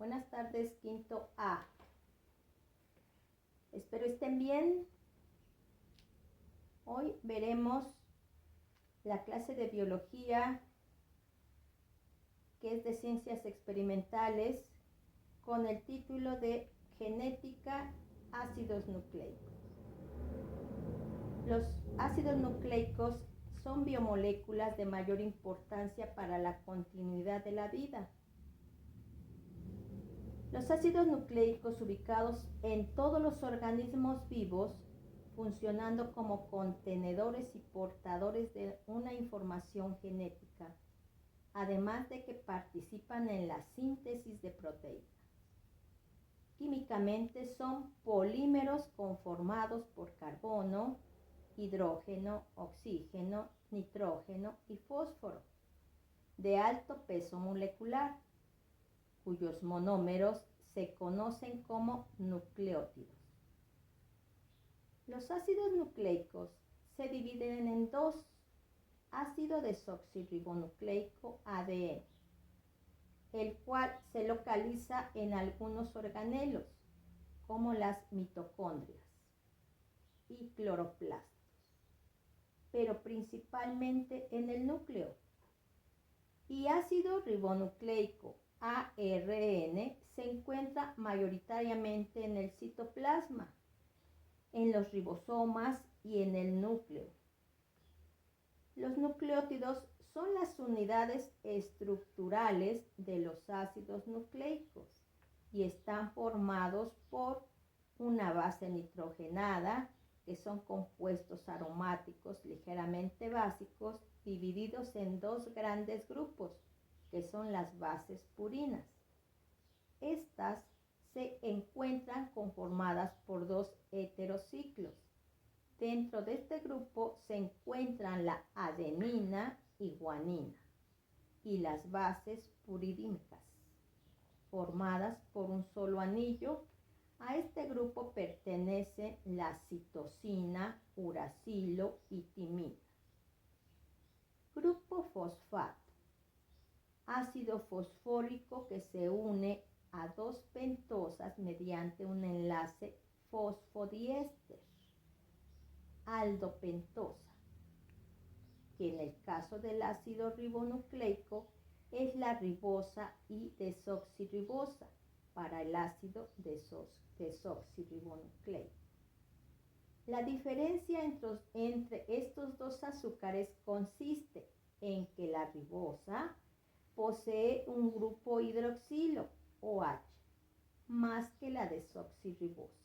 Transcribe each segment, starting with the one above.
Buenas tardes, quinto A. Espero estén bien. Hoy veremos la clase de biología que es de ciencias experimentales con el título de Genética, ácidos nucleicos. Los ácidos nucleicos son biomoléculas de mayor importancia para la continuidad de la vida. Los ácidos nucleicos ubicados en todos los organismos vivos, funcionando como contenedores y portadores de una información genética, además de que participan en la síntesis de proteínas. Químicamente son polímeros conformados por carbono, hidrógeno, oxígeno, nitrógeno y fósforo, de alto peso molecular, cuyos monómeros se conocen como nucleótidos. Los ácidos nucleicos se dividen en dos: ácido desoxirribonucleico ADN, el cual se localiza en algunos organelos, como las mitocondrias y cloroplastos, pero principalmente en el núcleo. Y ácido ribonucleico ARN se encuentra mayoritariamente en el citoplasma, en los ribosomas y en el núcleo. Los nucleótidos son las unidades estructurales de los ácidos nucleicos y están formados por una base nitrogenada, que son compuestos aromáticos ligeramente básicos divididos en dos grandes grupos, que son las bases purinas. Estas se encuentran conformadas por dos heterociclos. Dentro de este grupo se encuentran la adenina y guanina y las bases puridínicas, formadas por un solo anillo. A este grupo pertenecen la citosina, uracilo y timina. Grupo fosfato: ácido fosfórico que se une a dos pentosas mediante un enlace fosfodiéster. Aldopentosa, que en el caso del ácido ribonucleico es la ribosa y desoxirribosa para el ácido desoxirribonucleico. La diferencia entre estos dos azúcares consiste en que la ribosa posee un grupo hidroxilo, OH, más que la desoxirribosa.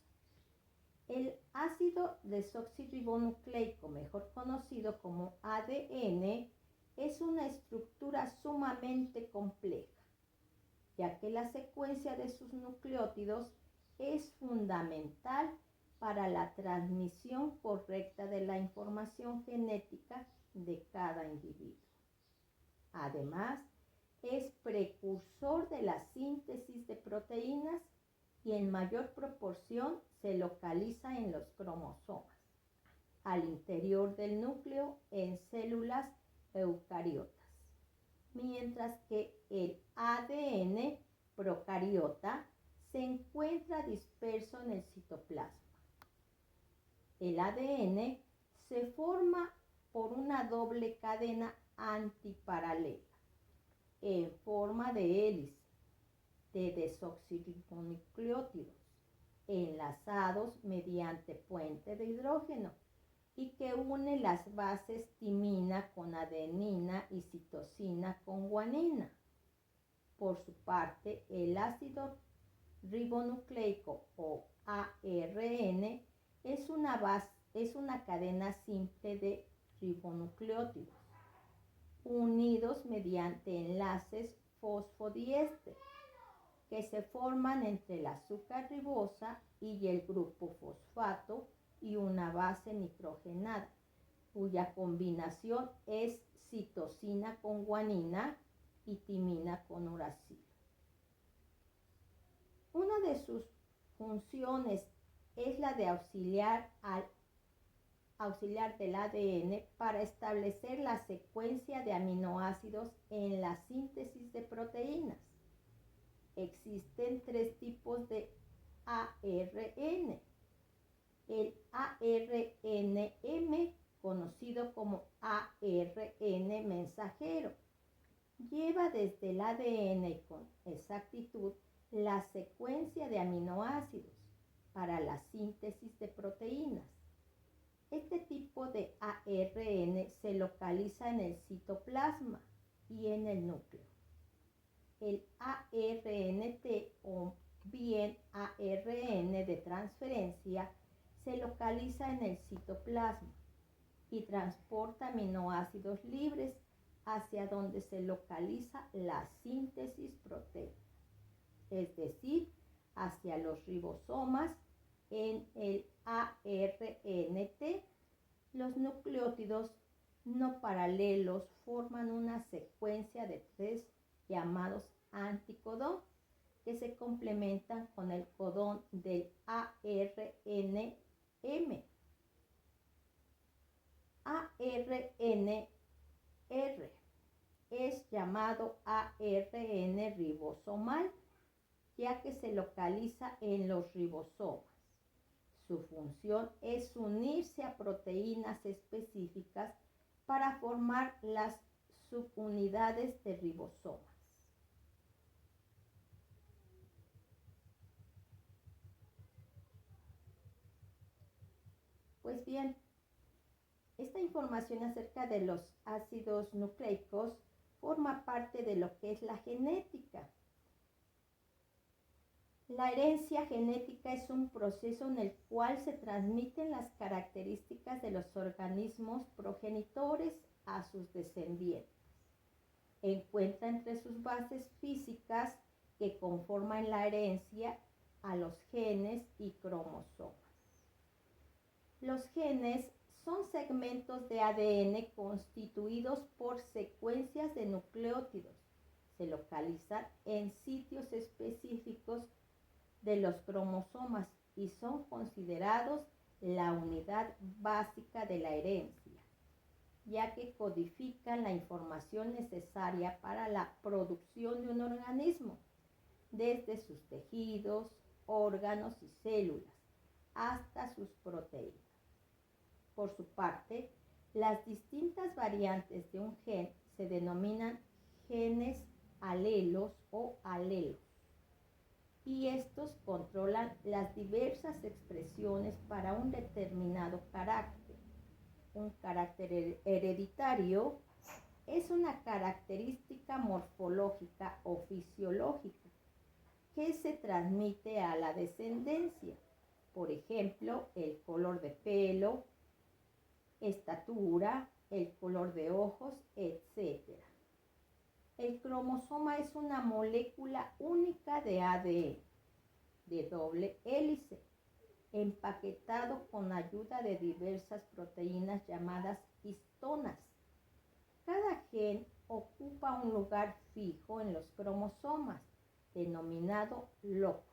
El ácido desoxirribonucleico, mejor conocido como ADN, es una estructura sumamente compleja, ya que la secuencia de sus nucleótidos es fundamental para la transmisión correcta de la información genética de cada individuo. Además, es precursor de la síntesis de proteínas y en mayor proporción se localiza en los cromosomas, al interior del núcleo en células eucariotas, mientras que el ADN procariota se encuentra disperso en el citoplasma. El ADN se forma por una doble cadena antiparalela en forma de hélice de desoxirribonucleótidos enlazados mediante puente de hidrógeno y que une las bases timina con adenina y citosina con guanina. Por su parte, el ácido ribonucleico o ARN es una cadena simple de ribonucleótidos unidos mediante enlaces fosfodiéster que se forman entre el azúcar ribosa y el grupo fosfato y una base nitrogenada, cuya combinación es citosina con guanina y timina con uracilo. Una de sus funciones es la de auxiliar del ADN para establecer la secuencia de aminoácidos en la síntesis de proteínas. existen tres tipos de ARN. El ARNM, conocido como ARN mensajero, lleva desde el ADN con exactitud la secuencia de aminoácidos para la síntesis de proteínas. Este tipo de ARN se localiza en el citoplasma y en el núcleo. El ARNT o bien ARN de transferencia se localiza en el citoplasma y transporta aminoácidos libres hacia donde se localiza la síntesis proteica, es decir, hacia los ribosomas. En el ARNT, los nucleótidos no paralelos forman una secuencia de tres llamados anticodón que se complementan con el codón del ARNM. ARNR es llamado ARN ribosomal, ya que se localiza en los ribosomas. Su función es unirse a proteínas específicas para formar las subunidades de ribosomas. Pues bien, esta información acerca de los ácidos nucleicos forma parte de lo que es la genética. La herencia genética es un proceso en el cual se transmiten las características de los organismos progenitores a sus descendientes. Encuentra entre sus bases físicas que conforman la herencia a los genes y cromosomas. Los genes son segmentos de ADN constituidos por secuencias de nucleótidos. Se localizan en sitios específicos de los cromosomas y son considerados la unidad básica de la herencia, ya que codifican la información necesaria para la producción de un organismo, desde sus tejidos, órganos y células, hasta sus proteínas. Por su parte, las distintas variantes de un gen se denominan genes alelos o alelos, y estos controlan las diversas expresiones para un determinado carácter. Un carácter hereditario es una característica morfológica o fisiológica que se transmite a la descendencia. Por ejemplo, el color de pelo, estatura, el color de ojos, etc. El cromosoma es una molécula única de ADN, de doble hélice, empaquetado con ayuda de diversas proteínas llamadas histonas. Cada gen ocupa un lugar fijo en los cromosomas, denominado locus.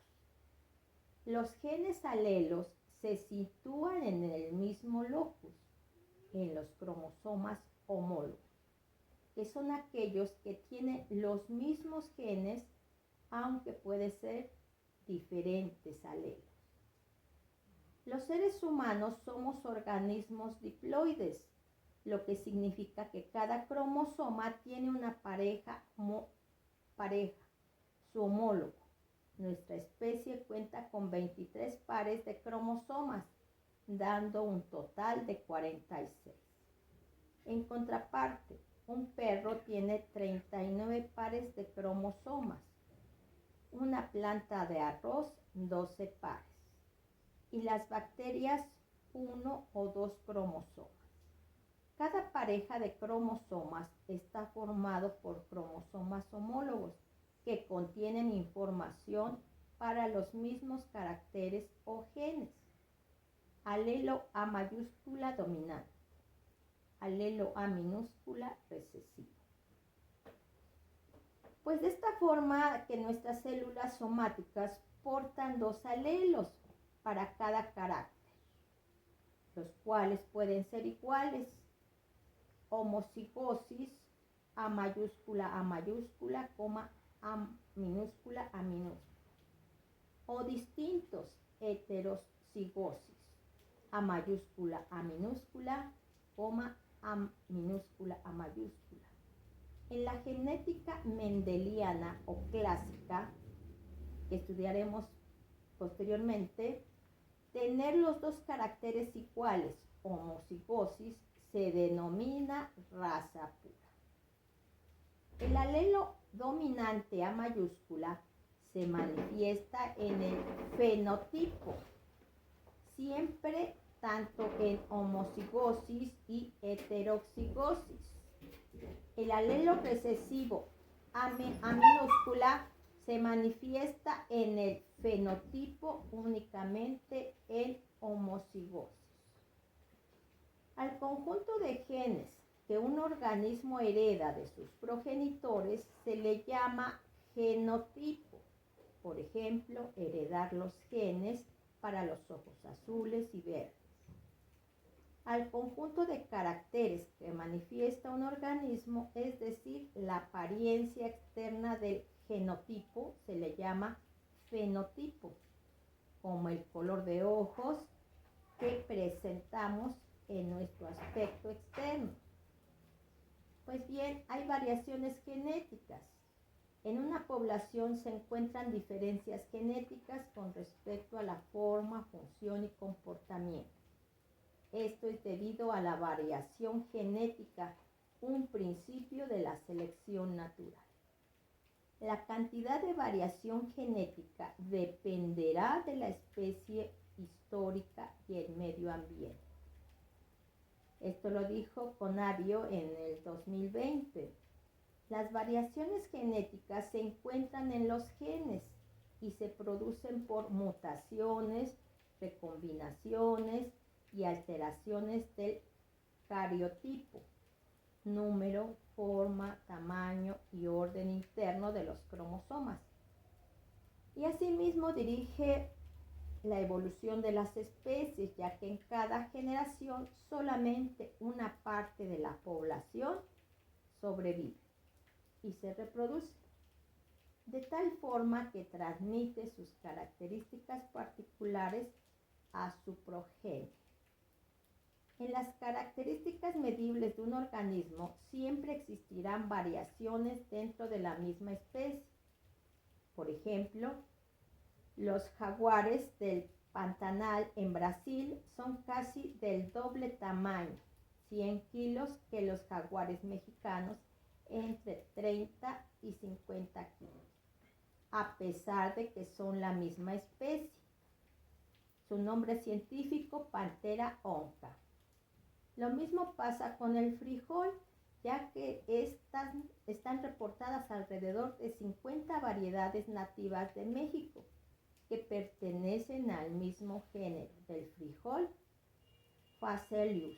Los genes alelos se sitúan en el mismo locus, en los cromosomas homólogos, que son aquellos que tienen los mismos genes, aunque pueden ser diferentes alelos. Los seres humanos somos organismos diploides, lo que significa que cada cromosoma tiene una pareja, su homólogo. Nuestra especie cuenta con 23 pares de cromosomas, dando un total de 46. En contraparte, un perro tiene 39 pares de cromosomas, una planta de arroz 12 pares y las bacterias 1 o 2 cromosomas. Cada pareja de cromosomas está formado por cromosomas homólogos que contienen información para los mismos caracteres o genes. Alelo A mayúscula dominante, alelo A minúscula recesivo. Pues de esta forma que nuestras células somáticas portan 2 alelos para cada carácter, los cuales pueden ser iguales: homocigosis A mayúscula, coma, minúscula a minúscula, o distintos heterocigosis, A mayúscula a minúscula, coma A minúscula a mayúscula. En la genética mendeliana o clásica, que estudiaremos posteriormente, tener los dos caracteres iguales, homocigosis, se denomina raza pura. El alelo dominante A mayúscula se manifiesta en el fenotipo, siempre tanto en homocigosis y heterocigosis. El alelo recesivo A minúscula se manifiesta en el fenotipo únicamente en homocigosis. Al conjunto de genes que un organismo hereda de sus progenitores se le llama genotipo. Por ejemplo, heredar los genes para los ojos azules y verdes. Al conjunto de caracteres que manifiesta un organismo, es decir, la apariencia externa del genotipo, se le llama fenotipo, como el color de ojos que presentamos en nuestro aspecto externo. Pues bien, hay variaciones genéticas. En una población se encuentran diferencias genéticas con respecto a la forma, función y comportamiento. Esto es debido a la variación genética, un principio de la selección natural. La cantidad de variación genética dependerá de la especie histórica y el medio ambiente. Esto lo dijo Conavio en el 2020. Las variaciones genéticas se encuentran en los genes y se producen por mutaciones, recombinaciones y alteraciones del cariotipo, número, forma, tamaño y orden interno de los cromosomas. Y asimismo dirige la evolución de las especies, ya que en cada generación solamente una parte de la población sobrevive y se reproduce, de tal forma que transmite sus características particulares a su progenie. En las características medibles de un organismo siempre existirán variaciones dentro de la misma especie. Por ejemplo, los jaguares del Pantanal en Brasil son casi del doble tamaño, 100 kilos, que los jaguares mexicanos, entre 30 y 50 kilos, a pesar de que son la misma especie. Su nombre científico, Panthera onca. Lo mismo pasa con el frijol, ya que están reportadas alrededor de 50 variedades nativas de México que pertenecen al mismo género del frijol, Phaceolus.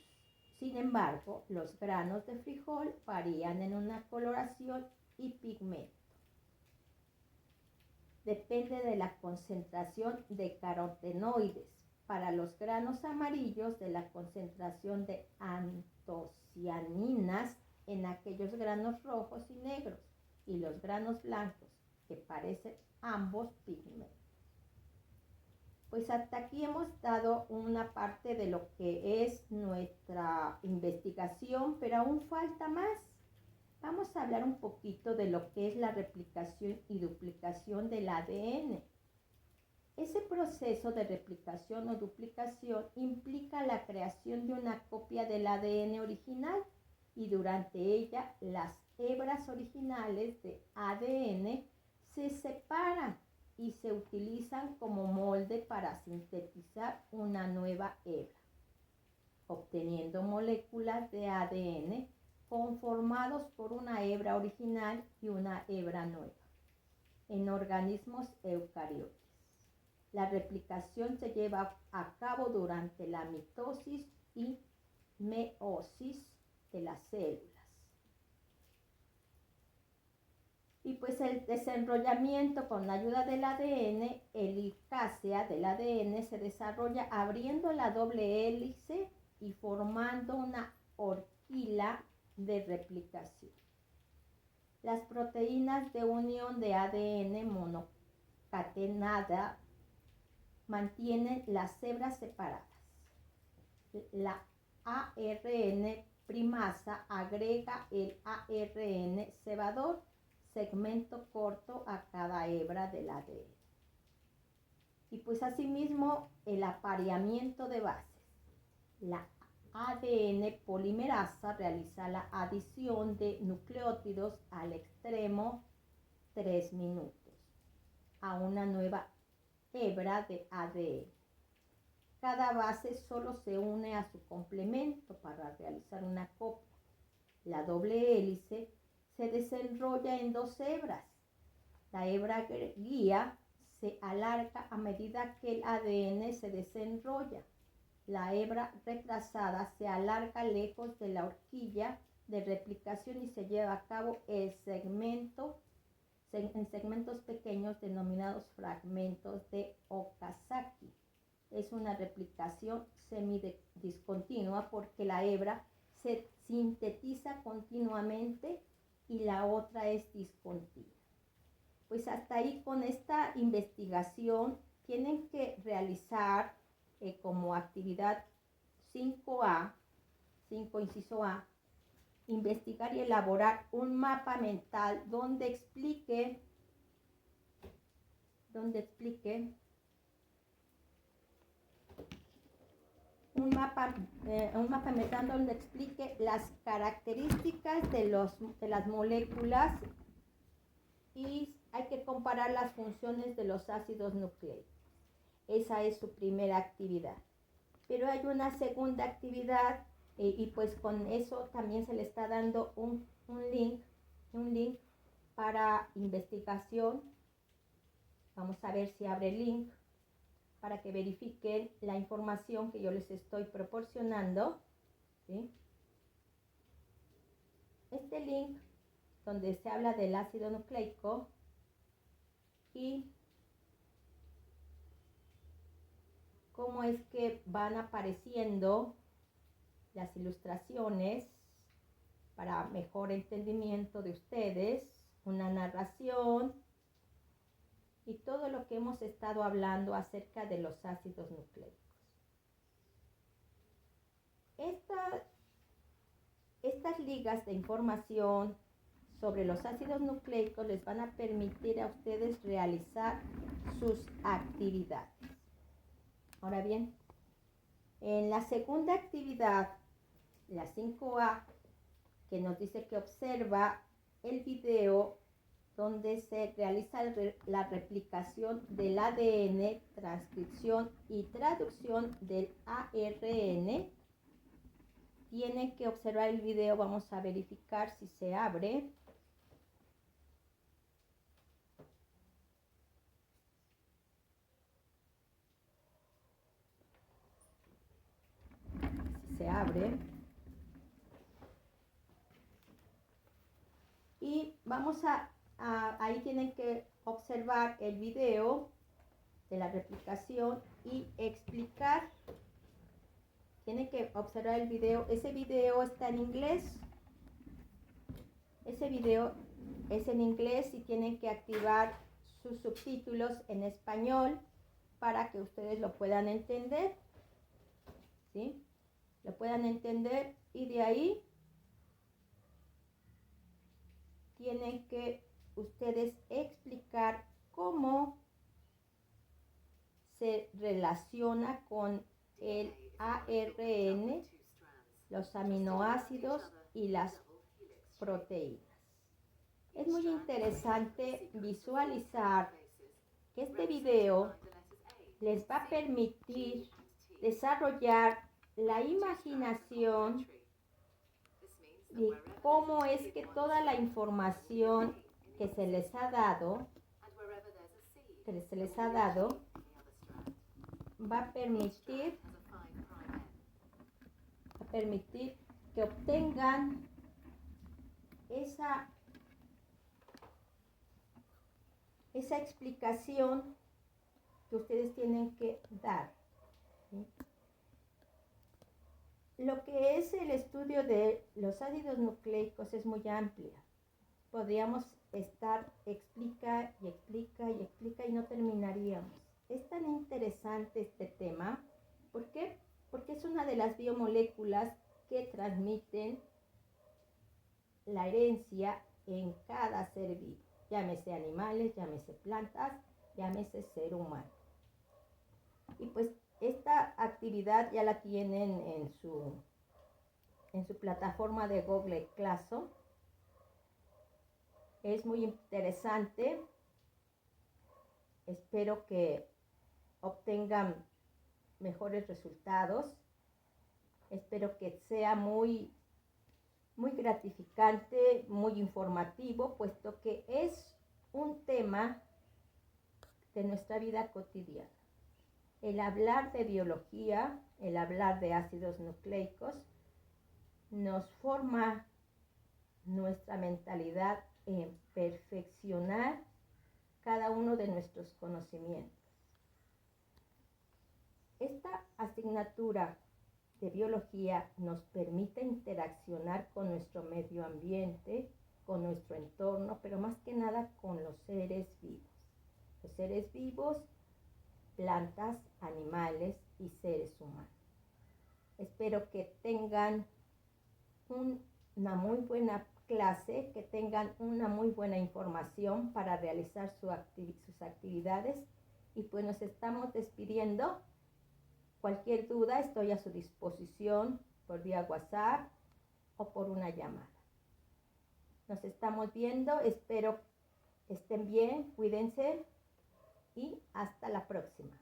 Sin embargo, los granos de frijol varían en una coloración y pigmento. Depende de la concentración de carotenoides. Para los granos amarillos, de la concentración de antocianinas en aquellos granos rojos y negros, y los granos blancos, que parecen ambos pigmentos. Pues hasta aquí hemos dado una parte de lo que es nuestra investigación, pero aún falta más. Vamos a hablar un poquito de lo que es la replicación y duplicación del ADN. Ese proceso de replicación o duplicación implica la creación de una copia del ADN original y durante ella las hebras originales de ADN se separan y se utilizan como molde para sintetizar una nueva hebra, obteniendo moléculas de ADN conformados por una hebra original y una hebra nueva en organismos eucariotas. La replicación se lleva a cabo durante la mitosis y meiosis de las células. Y pues el desenrollamiento con la ayuda del ADN, helicácea del ADN, se desarrolla abriendo la doble hélice y formando una horquilla de replicación. Las proteínas de unión de ADN monocatenada mantienen las hebras separadas. La ARN primasa agrega el ARN cebador, segmento corto a cada hebra del ADN. Y pues asimismo el apareamiento de bases. La ADN polimerasa realiza la adición de nucleótidos al extremo 3 minutos a una nueva hebra de ADN. Cada base solo se une a su complemento para realizar una copia. La doble hélice se desenrolla en 2 hebras. La hebra guía se alarga a medida que el ADN se desenrolla. La hebra retrasada se alarga lejos de la horquilla de replicación y se lleva a cabo en segmentos pequeños denominados fragmentos de Okazaki. Es una replicación semidiscontinua porque la hebra se sintetiza continuamente y la otra es discontinua. Pues hasta ahí con esta investigación tienen que realizar como actividad 5A, 5 inciso A, investigar y elaborar un mapa mental donde explique un mapa mental donde explique las características de las moléculas y hay que comparar las funciones de los ácidos nucleicos. Esa es su primera actividad. Pero hay una segunda actividad y pues con eso también se le está dando un link para investigación. Vamos a ver si abre el link para que verifiquen la información que yo les estoy proporcionando, ¿sí? Este link donde se habla del ácido nucleico y cómo es que van apareciendo las ilustraciones para mejor entendimiento de ustedes, una narración y todo lo que hemos estado hablando acerca de los ácidos nucleicos. Estas ligas de información sobre los ácidos nucleicos les van a permitir a ustedes realizar sus actividades. Ahora bien, en la segunda actividad, la 5A, que nos dice que observa el video donde se realiza la replicación del ADN, transcripción y traducción del ARN. Tienen que observar el video, vamos a verificar si se abre. Si se abre. Y vamos ahí tienen que observar el video de la replicación y explicar. Tienen que observar el video. Ese video está en inglés. Ese video es en inglés y tienen que activar sus subtítulos en español para que ustedes lo puedan entender. ¿Sí? Lo puedan entender y de ahí tienen que ustedes explicar cómo se relaciona con el ARN, los aminoácidos y las proteínas. Es muy interesante visualizar que este video les va a permitir desarrollar la imaginación de cómo es que toda la información que se les ha dado va a permitir que obtengan esa explicación que ustedes tienen que dar, ¿sí? Lo que es el estudio de los ácidos nucleicos es muy amplia. podríamos estar explica y explica y explica y no terminaríamos. Es tan interesante este tema. ¿Por qué? Porque es una de las biomoléculas que transmiten la herencia en cada ser vivo. Llámese animales, llámese plantas, llámese ser humano. Y pues esta actividad ya la tienen en su plataforma de Google Classroom. Es muy interesante. Espero que obtengan mejores resultados. Espero que sea muy gratificante, muy informativo, puesto que es un tema de nuestra vida cotidiana. El hablar de biología, el hablar de ácidos nucleicos, nos forma nuestra mentalidad en perfeccionar cada uno de nuestros conocimientos. Esta asignatura de biología nos permite interaccionar con nuestro medio ambiente, con nuestro entorno, pero más que nada con los seres vivos. Los seres vivos, plantas, animales y seres humanos. Espero que tengan una muy buena clase, que tengan una muy buena información para realizar sus actividades y pues nos estamos despidiendo. Cualquier duda estoy a su disposición por vía WhatsApp o por una llamada. Nos estamos viendo, espero estén bien, cuídense y hasta la próxima.